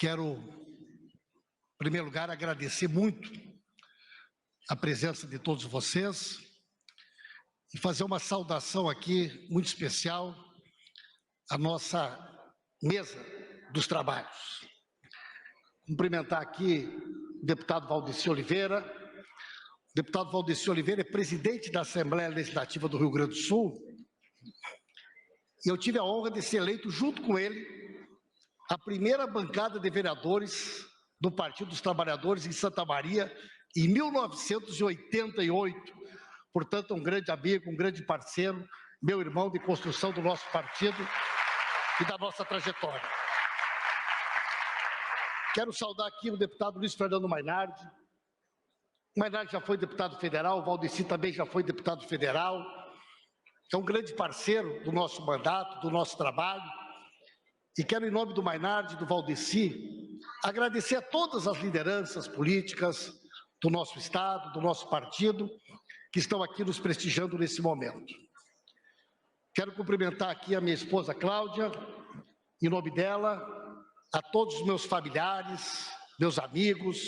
Quero, em primeiro lugar, agradecer muito a presença de todos vocês e fazer uma saudação aqui muito especial à nossa mesa dos trabalhos. Cumprimentar aqui o deputado Valdeci Oliveira. O deputado Valdeci Oliveira é presidente da Assembleia Legislativa do Rio Grande do Sul e eu tive a honra de ser eleito junto com ele a primeira bancada de vereadores do Partido dos Trabalhadores em Santa Maria, em 1988. Portanto, um grande amigo, um grande parceiro, meu irmão de construção do nosso partido e da nossa trajetória. Quero saudar aqui o deputado Luiz Fernando Mainardi. O Mainardi já foi deputado federal, o Valdeci também já foi deputado federal. É um grande parceiro do nosso mandato, do nosso trabalho. E quero, em nome do Mainardi, do Valdeci, agradecer a todas as lideranças políticas do nosso Estado, do nosso partido, que estão aqui nos prestigiando nesse momento. Quero cumprimentar aqui a minha esposa Cláudia, em nome dela, a todos os meus familiares, meus amigos.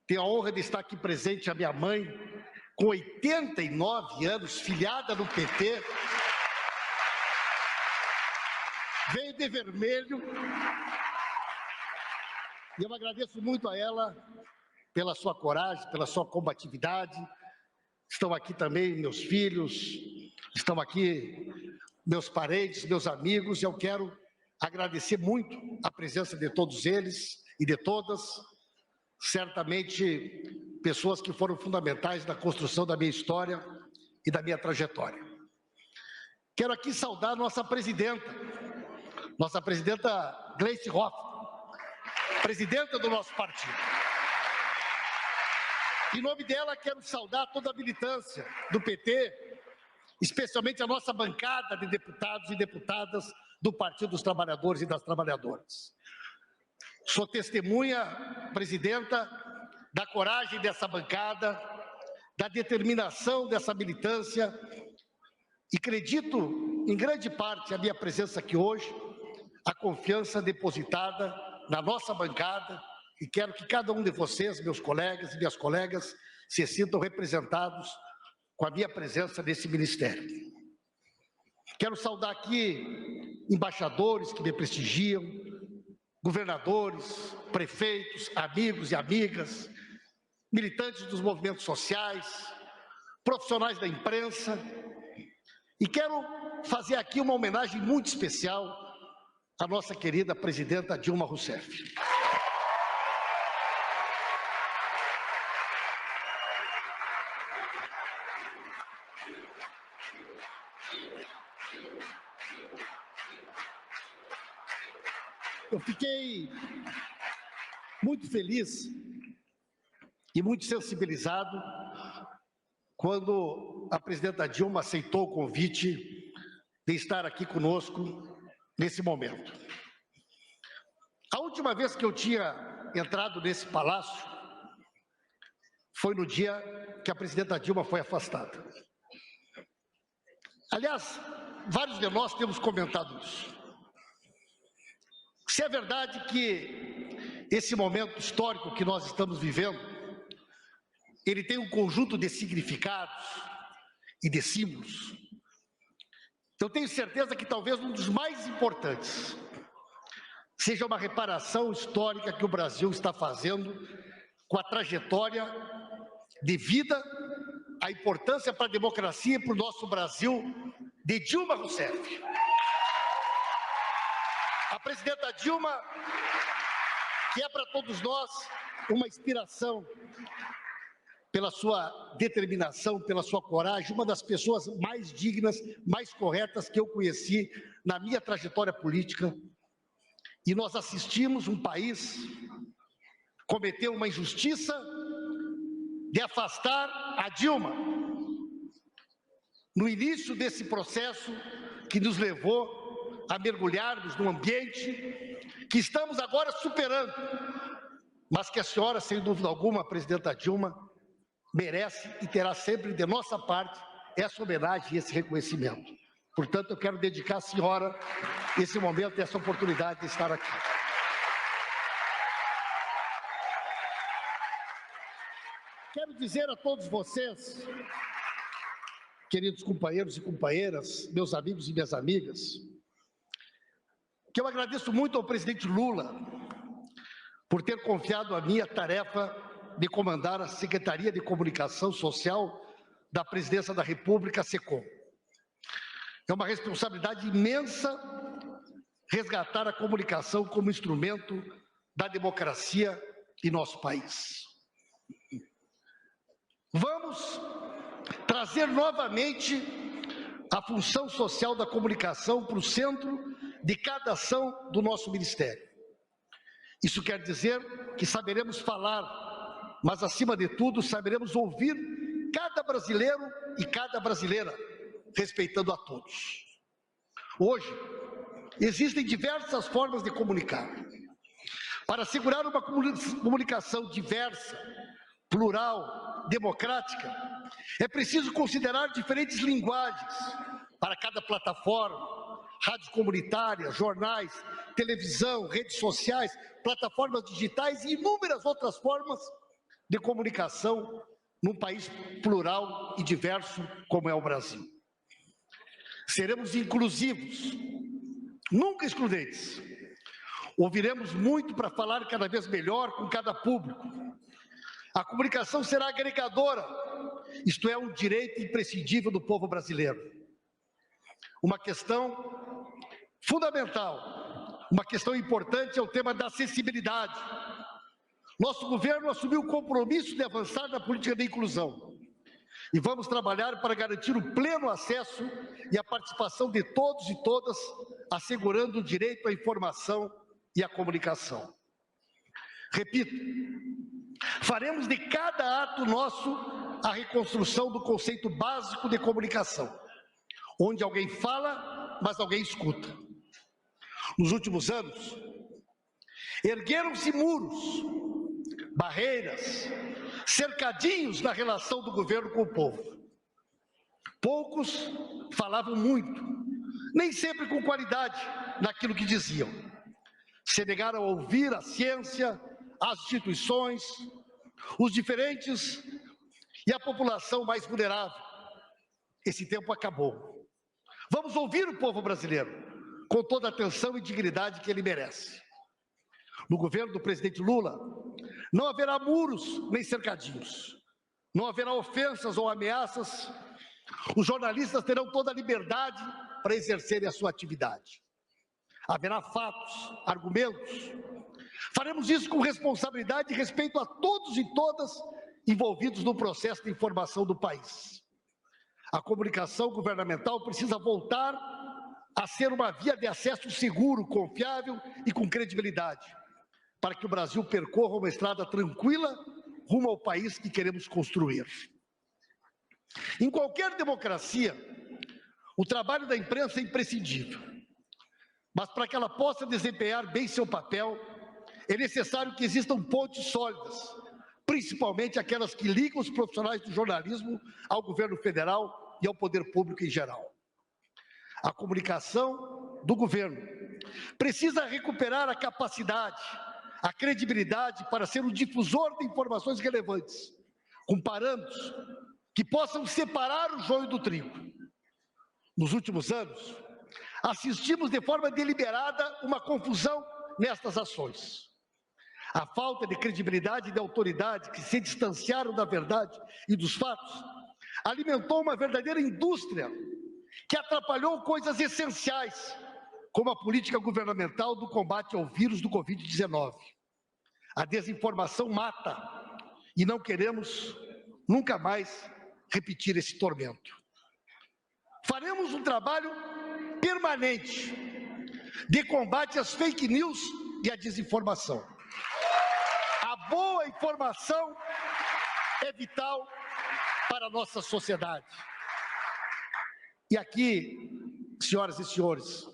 Tenho a honra de estar aqui presente a minha mãe, com 89 anos, filiada no PT, veio de vermelho, e eu agradeço muito a ela pela sua coragem, pela sua combatividade. Estão aqui também meus filhos, estão aqui meus parentes, meus amigos, e eu quero agradecer muito a presença de todos eles e de todas, certamente pessoas que foram fundamentais na construção da minha história e da minha trajetória. Quero aqui saudar a nossa presidenta Gleice Hoffmann, presidenta do nosso partido. Em nome dela, quero saudar toda a militância do PT, especialmente a nossa bancada de deputados e deputadas do Partido dos Trabalhadores e das Trabalhadoras. Sou testemunha, presidenta, da coragem dessa bancada, da determinação dessa militância, e acredito, em grande parte, a minha presença aqui hoje, a confiança depositada na nossa bancada, e quero que cada um de vocês, meus colegas e minhas colegas, se sintam representados com a minha presença nesse ministério. Quero saudar aqui embaixadores que me prestigiam, governadores, prefeitos, amigos e amigas, militantes dos movimentos sociais, profissionais da imprensa, e quero fazer aqui uma homenagem muito especial à nossa querida presidenta Dilma Rousseff. Eu fiquei muito feliz e muito sensibilizado quando a presidenta Dilma aceitou o convite de estar aqui conosco nesse momento. A última vez que eu tinha entrado nesse palácio foi no dia que a presidenta Dilma foi afastada. Aliás, vários de nós temos comentado isso. Se é verdade que esse momento histórico que nós estamos vivendo, ele tem um conjunto de significados e de símbolos, eu tenho certeza que talvez um dos mais importantes seja uma reparação histórica que o Brasil está fazendo com a trajetória de vida, a importância para a democracia e para o nosso Brasil de Dilma Rousseff. A presidenta Dilma, que é para todos nós uma inspiração pela sua determinação, pela sua coragem, uma das pessoas mais dignas, mais corretas que eu conheci na minha trajetória política. E nós assistimos um país cometer uma injustiça de afastar a Dilma no início desse processo que nos levou a mergulharmos num ambiente que estamos agora superando, mas que a senhora, sem dúvida alguma, a presidenta Dilma, merece e terá sempre de nossa parte essa homenagem e esse reconhecimento. Portanto, eu quero dedicar à senhora esse momento e essa oportunidade de estar aqui. Quero dizer a todos vocês, queridos companheiros e companheiras, meus amigos e minhas amigas, que eu agradeço muito ao presidente Lula por ter confiado a mim a tarefa de comandar a Secretaria de Comunicação Social da Presidência da República, SECOM. É uma responsabilidade imensa resgatar a comunicação como instrumento da democracia em nosso país. Vamos trazer novamente a função social da comunicação para o centro de cada ação do nosso ministério. Isso quer dizer que saberemos falar, mas acima de tudo saberemos ouvir cada brasileiro e cada brasileira, respeitando a todos. Hoje, existem diversas formas de comunicar. Para assegurar uma comunicação diversa, plural, democrática, é preciso considerar diferentes linguagens para cada plataforma, rádios comunitárias, jornais, televisão, redes sociais, plataformas digitais e inúmeras outras formas de comunicação num país plural e diverso como é o Brasil. Seremos inclusivos, nunca excludentes. Ouviremos muito para falar cada vez melhor com cada público. A comunicação será agregadora, isto é, um direito imprescindível do povo brasileiro. Uma questão fundamental, uma questão importante é o tema da acessibilidade. Nosso governo assumiu o compromisso de avançar na política de inclusão. E vamos trabalhar para garantir o pleno acesso e a participação de todos e todas, assegurando o direito à informação e à comunicação. Repito, faremos de cada ato nosso a reconstrução do conceito básico de comunicação, onde alguém fala, mas alguém escuta. Nos últimos anos, ergueram-se muros, barreiras, cercadinhos na relação do governo com o povo. Poucos falavam muito, nem sempre com qualidade naquilo que diziam. Se negaram a ouvir a ciência, as instituições, os diferentes e a população mais vulnerável. Esse tempo acabou. Vamos ouvir o povo brasileiro com toda a atenção e dignidade que ele merece. No governo do presidente Lula, não haverá muros nem cercadinhos. Não haverá ofensas ou ameaças. Os jornalistas terão toda a liberdade para exercerem a sua atividade. Haverá fatos, argumentos. Faremos isso com responsabilidade e respeito a todos e todas envolvidos no processo de informação do país. A comunicação governamental precisa voltar a ser uma via de acesso seguro, confiável e com credibilidade, para que o Brasil percorra uma estrada tranquila rumo ao país que queremos construir. Em qualquer democracia, o trabalho da imprensa é imprescindível. Mas para que ela possa desempenhar bem seu papel, é necessário que existam pontes sólidas, principalmente aquelas que ligam os profissionais do jornalismo ao governo federal e ao poder público em geral. A comunicação do governo precisa recuperar a capacidade, a credibilidade para ser um difusor de informações relevantes, com parâmetros que possam separar o joio do trigo. Nos últimos anos, assistimos de forma deliberada uma confusão nestas ações. A falta de credibilidade e de autoridade que se distanciaram da verdade e dos fatos alimentou uma verdadeira indústria que atrapalhou coisas essenciais, como a política governamental do combate ao vírus do Covid-19. A desinformação mata e não queremos nunca mais repetir esse tormento. Faremos um trabalho permanente de combate às fake news e à desinformação. A boa informação é vital para a nossa sociedade. E aqui, senhoras e senhores,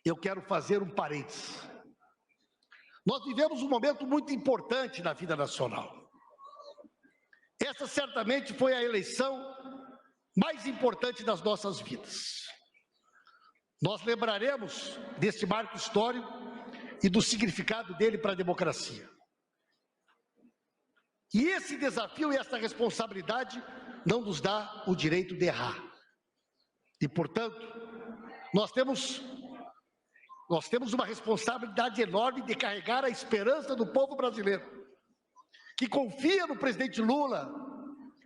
eu quero fazer um parênteses. Nós vivemos um momento muito importante na vida nacional. Essa certamente foi a eleição mais importante das nossas vidas. Nós lembraremos deste marco histórico e do significado dele para a democracia. E esse desafio e essa responsabilidade não nos dá o direito de errar. E, portanto, nós temos uma responsabilidade enorme de carregar a esperança do povo brasileiro, que confia no presidente Lula,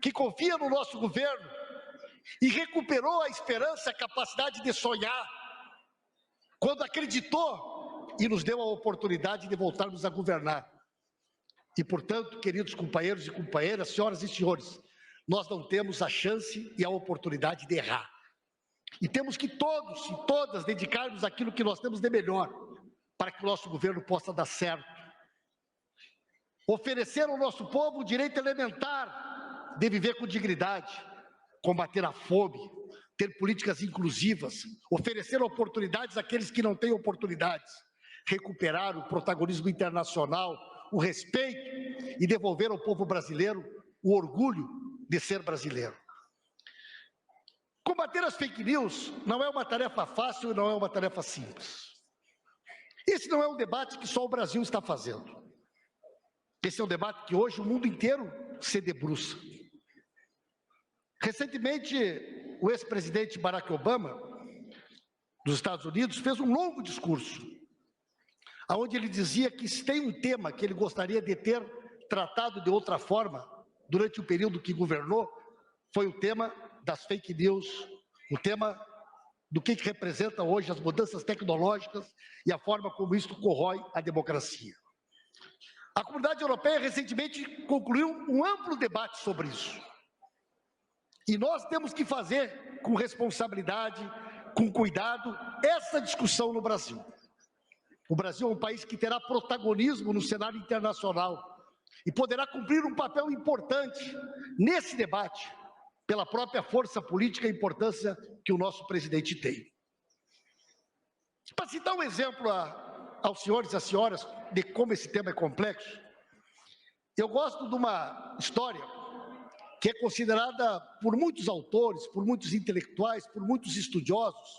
que confia no nosso governo e recuperou a esperança, a capacidade de sonhar, quando acreditou e nos deu a oportunidade de voltarmos a governar. E, portanto, queridos companheiros e companheiras, senhoras e senhores, nós não temos a chance e a oportunidade de errar. E temos que todos e todas dedicarmos aquilo que nós temos de melhor para que o nosso governo possa dar certo. Oferecer ao nosso povo o direito elementar de viver com dignidade, combater a fome, ter políticas inclusivas, oferecer oportunidades àqueles que não têm oportunidades, recuperar o protagonismo internacional, o respeito e devolver ao povo brasileiro o orgulho de ser brasileiro. Combater as fake news não é uma tarefa fácil e não é uma tarefa simples. Esse não é um debate que só o Brasil está fazendo. Esse é um debate que hoje o mundo inteiro se debruça. Recentemente, o ex-presidente Barack Obama, dos Estados Unidos, fez um longo discurso, onde ele dizia que se tem um tema que ele gostaria de ter tratado de outra forma durante o período que governou, foi o tema das fake news, o tema do que representa hoje as mudanças tecnológicas e a forma como isso corrói a democracia. A comunidade europeia recentemente concluiu um amplo debate sobre isso. E nós temos que fazer com responsabilidade, com cuidado, essa discussão no Brasil. O Brasil é um país que terá protagonismo no cenário internacional e poderá cumprir um papel importante nesse debate, pela própria força política e importância que o nosso presidente tem. Para citar um exemplo aos senhores e às senhoras de como esse tema é complexo, eu gosto de uma história que é considerada por muitos autores, por muitos intelectuais, por muitos estudiosos,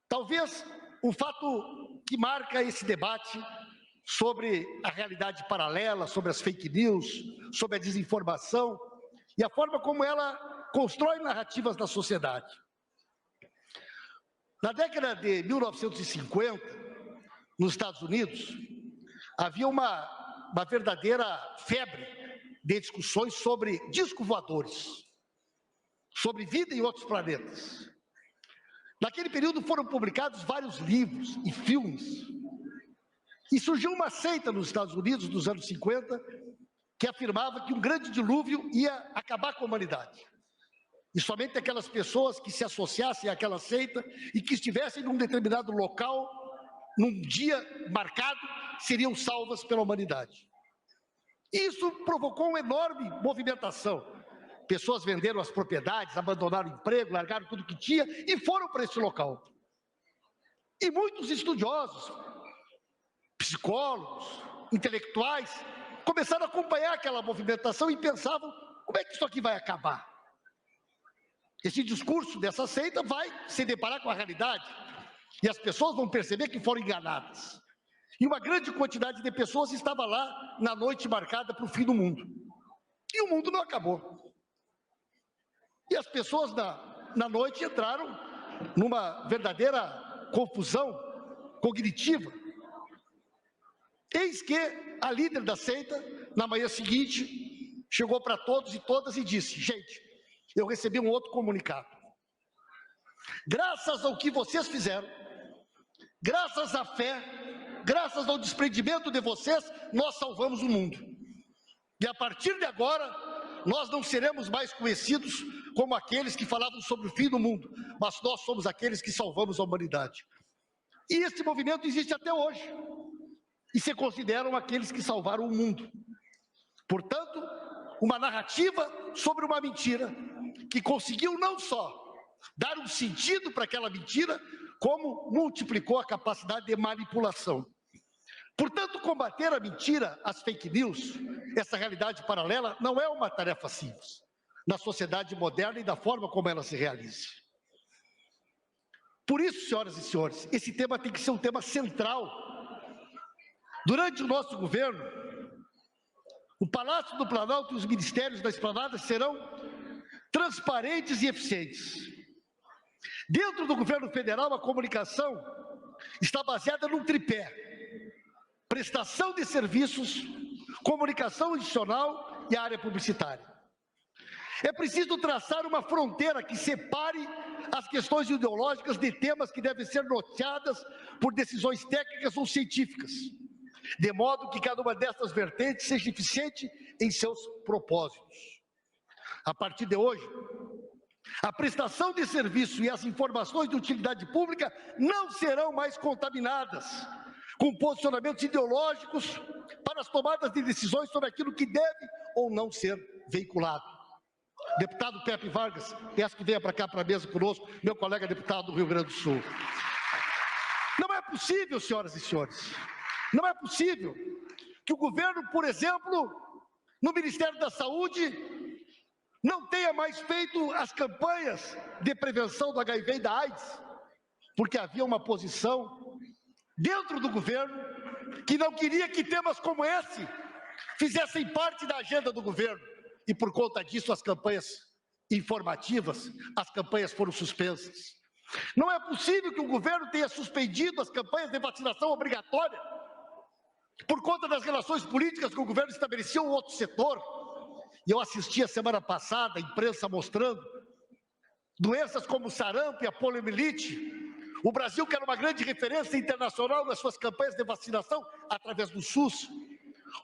talvez o fato que marca esse debate sobre a realidade paralela, sobre as fake news, sobre a desinformação e a forma como ela constrói narrativas na sociedade. Na década de 1950, nos Estados Unidos, havia uma verdadeira febre de discussões sobre discos voadores, sobre vida em outros planetas. Naquele período foram publicados vários livros e filmes, e surgiu uma seita nos Estados Unidos, nos anos 50, que afirmava que um grande dilúvio ia acabar com a humanidade. E somente aquelas pessoas que se associassem àquela seita e que estivessem num determinado local, num dia marcado, seriam salvas pela humanidade. Isso provocou uma enorme movimentação. Pessoas venderam as propriedades, abandonaram o emprego, largaram tudo que tinha e foram para esse local. E muitos estudiosos, psicólogos, intelectuais, começaram a acompanhar aquela movimentação e pensavam, como é que isso aqui vai acabar? Esse discurso dessa seita vai se deparar com a realidade e as pessoas vão perceber que foram enganadas. E uma grande quantidade de pessoas estava lá na noite marcada para o fim do mundo. E o mundo não acabou. E as pessoas na noite entraram numa verdadeira confusão cognitiva. Eis que a líder da seita, na manhã seguinte, chegou para todos e todas e disse, gente, eu recebi um outro comunicado. Graças ao que vocês fizeram, graças à fé, graças ao desprendimento de vocês, nós salvamos o mundo. E a partir de agora, nós não seremos mais conhecidos como aqueles que falavam sobre o fim do mundo, mas nós somos aqueles que salvamos a humanidade. E esse movimento existe até hoje. E se consideram aqueles que salvaram o mundo. Portanto, uma narrativa sobre uma mentira que conseguiu não só dar um sentido para aquela mentira, como multiplicou a capacidade de manipulação. Portanto, combater a mentira, as fake news, essa realidade paralela, não é uma tarefa simples na sociedade moderna e da forma como ela se realiza. Por isso, senhoras e senhores, esse tema tem que ser um tema central. Durante o nosso governo, O Palácio do Planalto e os ministérios da Esplanada serão transparentes e eficientes. Dentro do governo federal, a comunicação está baseada num tripé: prestação de serviços, comunicação institucional e a área publicitária. É preciso traçar uma fronteira que separe as questões ideológicas de temas que devem ser norteadas por decisões técnicas ou científicas, de modo que cada uma dessas vertentes seja eficiente em seus propósitos. A partir de hoje, a prestação de serviço e as informações de utilidade pública não serão mais contaminadas com posicionamentos ideológicos para as tomadas de decisões sobre aquilo que deve ou não ser veiculado. Deputado Pepe Vargas, peço que venha para cá para a mesa conosco, meu colega deputado do Rio Grande do Sul. Não é possível, senhoras e senhores, não é possível que o governo, por exemplo, no Ministério da Saúde, não tenha mais feito as campanhas de prevenção do HIV e da AIDS, porque havia uma posição dentro do governo que não queria que temas como esse fizessem parte da agenda do governo. E por conta disso, as campanhas informativas, as campanhas foram suspensas. Não é possível que o governo tenha suspendido as campanhas de vacinação obrigatória por conta das relações políticas que o governo estabeleceu em outro setor. E eu assisti a semana passada a imprensa mostrando doenças como sarampo e a poliomielite. O Brasil, que era uma grande referência internacional nas suas campanhas de vacinação através do SUS,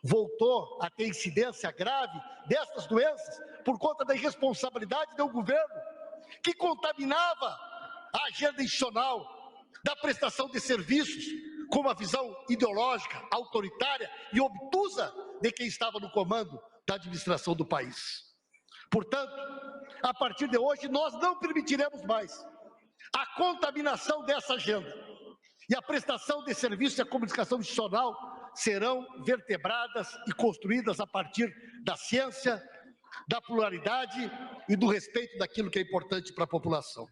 voltou a ter incidência grave dessas doenças por conta da irresponsabilidade do governo, que contaminava a agenda institucional da prestação de serviços com uma visão ideológica, autoritária e obtusa de quem estava no comando da administração do país. Portanto, a partir de hoje, nós não permitiremos mais a contaminação dessa agenda. E a prestação de serviço e a comunicação institucional serão vertebradas e construídas a partir da ciência, da pluralidade e do respeito daquilo que é importante para a população.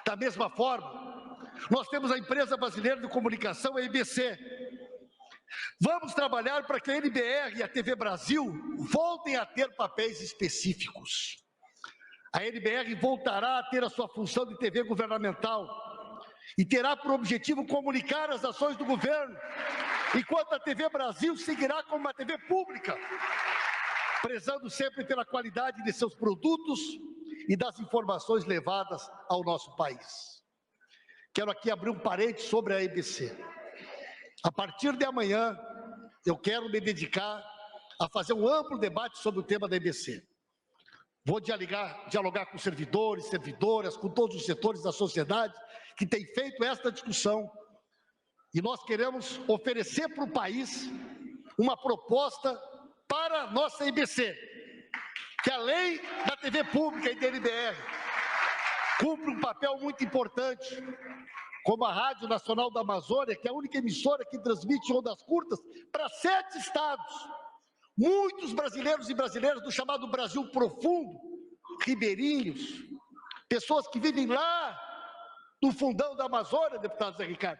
Da mesma forma, nós temos a Empresa Brasileira de Comunicação, a EBC. Vamos trabalhar para que a NBR e a TV Brasil voltem a ter papéis específicos. A NBR voltará a ter a sua função de TV governamental e terá por objetivo comunicar as ações do governo, enquanto a TV Brasil seguirá como uma TV pública, prezando sempre pela qualidade de seus produtos e das informações levadas ao nosso país. Quero aqui abrir um parênteses sobre a EBC. A partir de amanhã, eu quero me dedicar a fazer um amplo debate sobre o tema da EBC. Vou dialogar com servidores, servidoras, com todos os setores da sociedade que têm feito esta discussão, e nós queremos oferecer para o país uma proposta para a nossa EBC, que além da TV pública e da NBR, cumpre um papel muito importante, como a Rádio Nacional da Amazônia, que é a única emissora que transmite ondas curtas para 7 estados. Muitos brasileiros e brasileiras do chamado Brasil profundo, ribeirinhos, pessoas que vivem lá no fundão da Amazônia, deputado Zé Ricardo,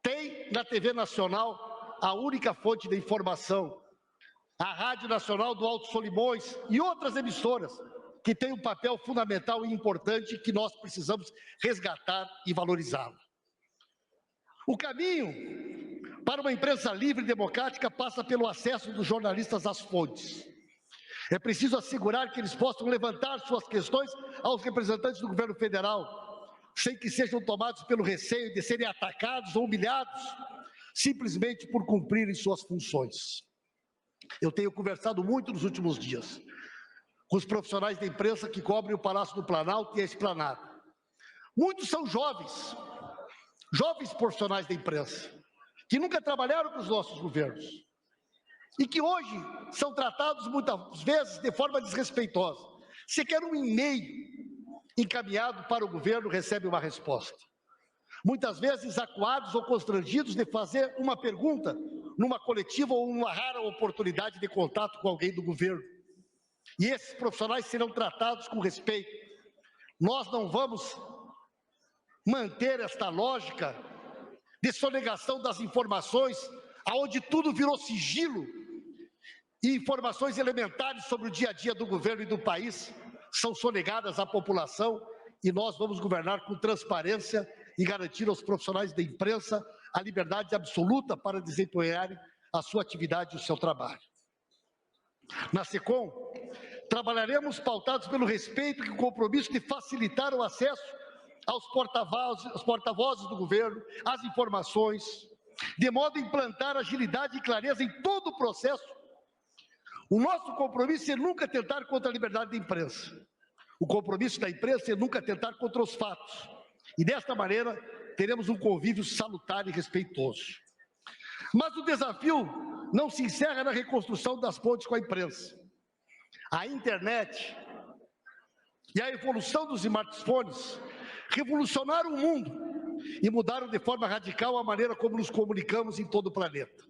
tem na TV Nacional a única fonte de informação, a Rádio Nacional do Alto Solimões e outras emissoras que têm um papel fundamental e importante que nós precisamos resgatar e valorizá-lo. O caminho para uma imprensa livre e democrática passa pelo acesso dos jornalistas às fontes. É preciso assegurar que eles possam levantar suas questões aos representantes do governo federal, sem que sejam tomados pelo receio de serem atacados ou humilhados, simplesmente por cumprirem suas funções. Eu tenho conversado muito nos últimos dias com os profissionais da imprensa que cobrem o Palácio do Planalto e a Esplanada. Muitos são jovens profissionais da imprensa, que nunca trabalharam com os nossos governos e que hoje são tratados muitas vezes de forma desrespeitosa. Sequer um e-mail encaminhado para o governo recebe uma resposta. Muitas vezes acuados ou constrangidos de fazer uma pergunta numa coletiva ou numa rara oportunidade de contato com alguém do governo. E esses profissionais serão tratados com respeito. Nós não vamos manter esta lógica de sonegação das informações, aonde tudo virou sigilo e informações elementares sobre o dia a dia do governo e do país são sonegadas à população, e nós vamos governar com transparência e garantir aos profissionais da imprensa a liberdade absoluta para desempenharem a sua atividade e o seu trabalho. Na SECOM, trabalharemos pautados pelo respeito e o compromisso de facilitar o acesso aos porta-vozes do governo, às informações, de modo a implantar agilidade e clareza em todo o processo. O nosso compromisso é nunca tentar contra a liberdade da imprensa. O compromisso da imprensa é nunca tentar contra os fatos. E desta maneira, teremos um convívio salutar e respeitoso. Mas o desafio não se encerra na reconstrução das pontes com a imprensa. A internet e a evolução dos smartphones revolucionaram o mundo e mudaram de forma radical a maneira como nos comunicamos em todo o planeta.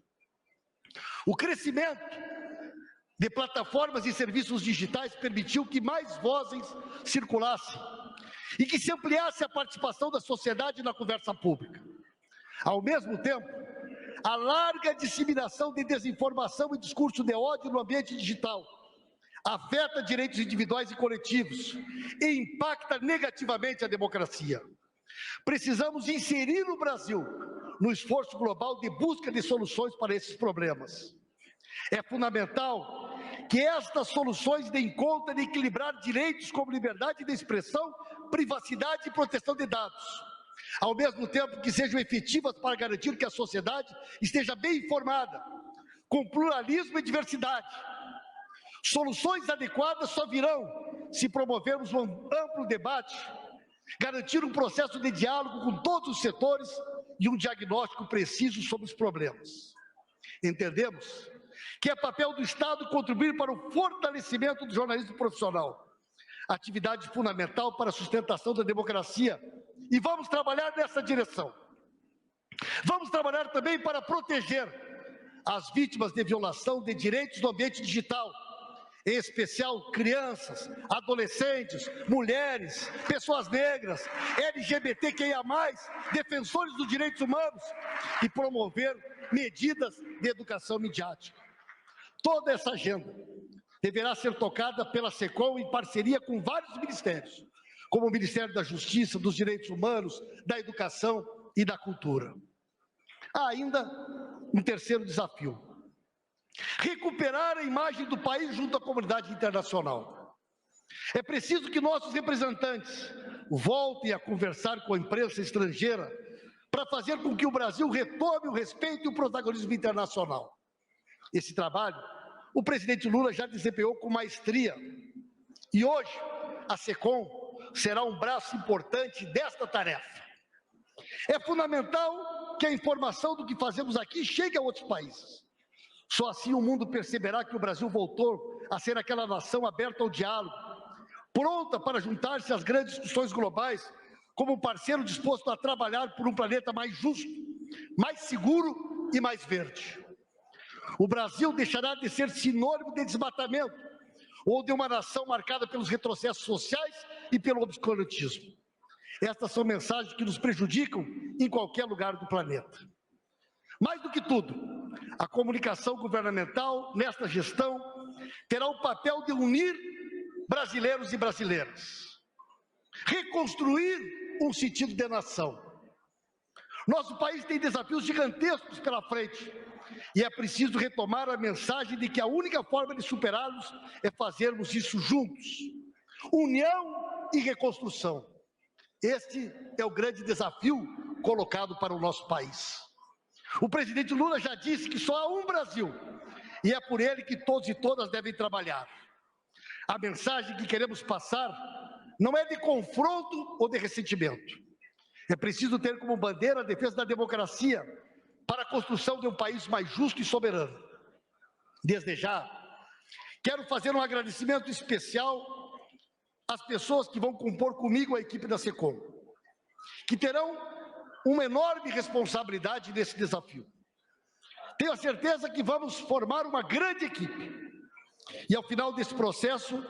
O crescimento de plataformas e serviços digitais permitiu que mais vozes circulassem e que se ampliasse a participação da sociedade na conversa pública. Ao mesmo tempo, a larga disseminação de desinformação e discurso de ódio no ambiente digital afeta direitos individuais e coletivos e impacta negativamente a democracia. Precisamos inserir o Brasil no esforço global de busca de soluções para esses problemas. É fundamental que estas soluções deem conta de equilibrar direitos como liberdade de expressão, privacidade e proteção de dados, ao mesmo tempo que sejam efetivas para garantir que a sociedade esteja bem informada, com pluralismo e diversidade. Soluções adequadas só virão se promovermos um amplo debate, garantir um processo de diálogo com todos os setores e um diagnóstico preciso sobre os problemas. Entendemos que é papel do Estado contribuir para o fortalecimento do jornalismo profissional, atividade fundamental para a sustentação da democracia, e vamos trabalhar nessa direção. Vamos trabalhar também para proteger as vítimas de violação de direitos no ambiente digital, em especial crianças, adolescentes, mulheres, pessoas negras, LGBTQIA+, defensores dos direitos humanos, e promover medidas de educação midiática. Toda essa agenda deverá ser tocada pela SECOM em parceria com vários ministérios, como o Ministério da Justiça, dos Direitos Humanos, da Educação e da Cultura. Há ainda um terceiro desafio: recuperar a imagem do país junto à comunidade internacional. É preciso que nossos representantes voltem a conversar com a imprensa estrangeira para fazer com que o Brasil retome o respeito e o protagonismo internacional. Esse trabalho o presidente Lula já desempenhou com maestria, e hoje a SECOM será um braço importante desta tarefa. É fundamental que a informação do que fazemos aqui chegue a outros países. Só assim o mundo perceberá que o Brasil voltou a ser aquela nação aberta ao diálogo, pronta para juntar-se às grandes discussões globais, como um parceiro disposto a trabalhar por um planeta mais justo, mais seguro e mais verde. O Brasil deixará de ser sinônimo de desmatamento ou de uma nação marcada pelos retrocessos sociais e pelo obscurantismo. Estas são mensagens que nos prejudicam em qualquer lugar do planeta. Mais do que tudo, a comunicação governamental nesta gestão terá o papel de unir brasileiros e brasileiras, reconstruir um sentido de nação. Nosso país tem desafios gigantescos pela frente e é preciso retomar a mensagem de que a única forma de superá-los é fazermos isso juntos. União e reconstrução. Este é o grande desafio colocado para o nosso país. O presidente Lula já disse que só há um Brasil e é por ele que todos e todas devem trabalhar. A mensagem que queremos passar não é de confronto ou de ressentimento. É preciso ter como bandeira a defesa da democracia para a construção de um país mais justo e soberano. Desde já, quero fazer um agradecimento especial às pessoas que vão compor comigo a equipe da SECOM, que terão uma enorme responsabilidade nesse desafio. Tenho a certeza que vamos formar uma grande equipe e, ao final desse processo,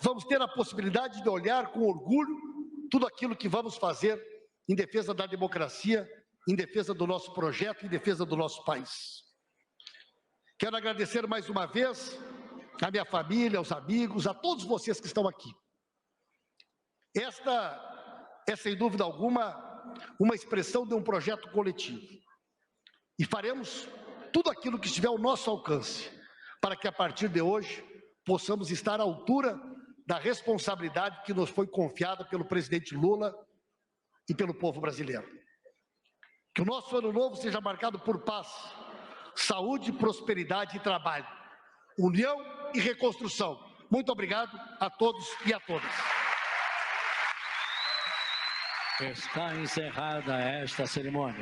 vamos ter a possibilidade de olhar com orgulho tudo aquilo que vamos fazer em defesa da democracia, em defesa do nosso projeto, em defesa do nosso país. Quero agradecer mais uma vez à minha família, aos amigos, a todos vocês que estão aqui. Esta é, sem dúvida alguma, uma expressão de um projeto coletivo. E faremos tudo aquilo que estiver ao nosso alcance, para que a partir de hoje possamos estar à altura da responsabilidade que nos foi confiada pelo presidente Lula e pelo povo brasileiro. Que o nosso ano novo seja marcado por paz, saúde, prosperidade e trabalho, união e reconstrução. Muito obrigado a todos e a todas. Está encerrada esta cerimônia.